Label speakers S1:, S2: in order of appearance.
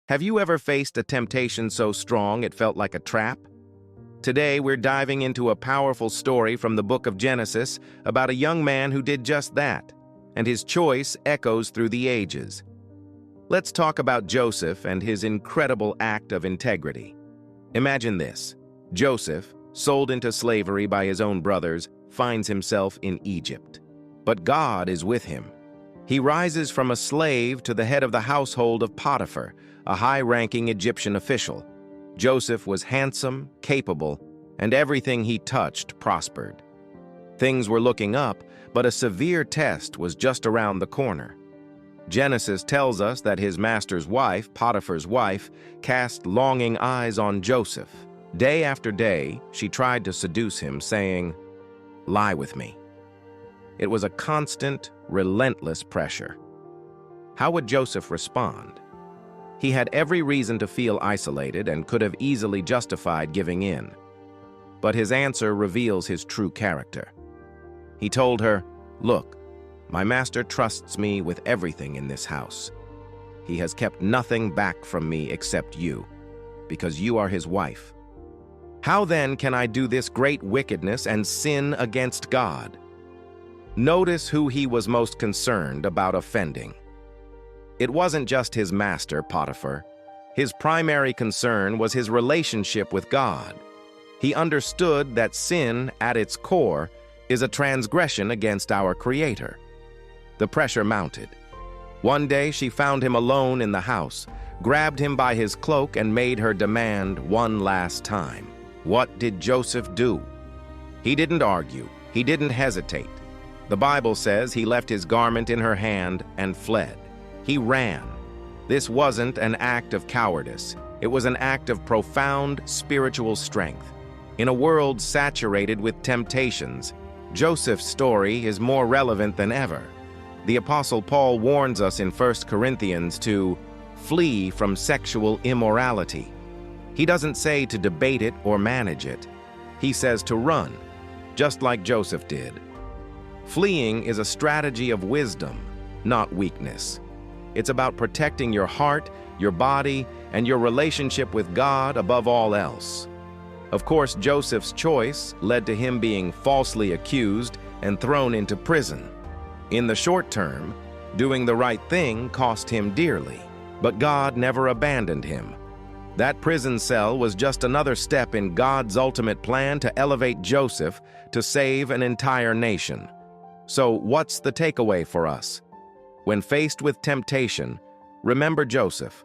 S1: Have you ever faced a temptation so strong it felt like a trap? Today, we're diving into a powerful story from the book of Genesis about a young man who did just that, and his choice echoes through the ages. Let's talk about Joseph and his incredible act of integrity. Imagine this. Joseph, sold into slavery by his own brothers, finds himself in Egypt. But God is with him. He rises from a slave to the head of the household of Potiphar, a high-ranking Egyptian official. Joseph was handsome, capable, and everything he touched prospered. Things were looking up, but a severe test was just around the corner. Genesis tells us that his master's wife, Potiphar's wife, cast longing eyes on Joseph. Day after day, she tried to seduce him, saying, "Lie with me." It was a constant, relentless pressure. How would Joseph respond? He had every reason to feel isolated and could have easily justified giving in. But his answer reveals his true character. He told her, "Look, my master trusts me with everything in this house. He has kept nothing back from me except you, because you are his wife. How then can I do this great wickedness and sin against God?" Notice who he was most concerned about offending. It wasn't just his master, Potiphar. His primary concern was his relationship with God. He understood that sin, at its core, is a transgression against our Creator. The pressure mounted. One day she found him alone in the house, grabbed him by his cloak, and made her demand one last time. What did Joseph do? He didn't argue. He didn't hesitate. The Bible says he left his garment in her hand and fled. He ran. This wasn't an act of cowardice. It was an act of profound spiritual strength. In a world saturated with temptations, Joseph's story is more relevant than ever. The Apostle Paul warns us in 1 Corinthians to flee from sexual immorality. He doesn't say to debate it or manage it. He says to run, just like Joseph did. Fleeing is a strategy of wisdom, not weakness. It's about protecting your heart, your body, and your relationship with God above all else. Of course, Joseph's choice led to him being falsely accused and thrown into prison. In the short term, doing the right thing cost him dearly, but God never abandoned him. That prison cell was just another step in God's ultimate plan to elevate Joseph to save an entire nation. So what's the takeaway for us? When faced with temptation, remember Joseph.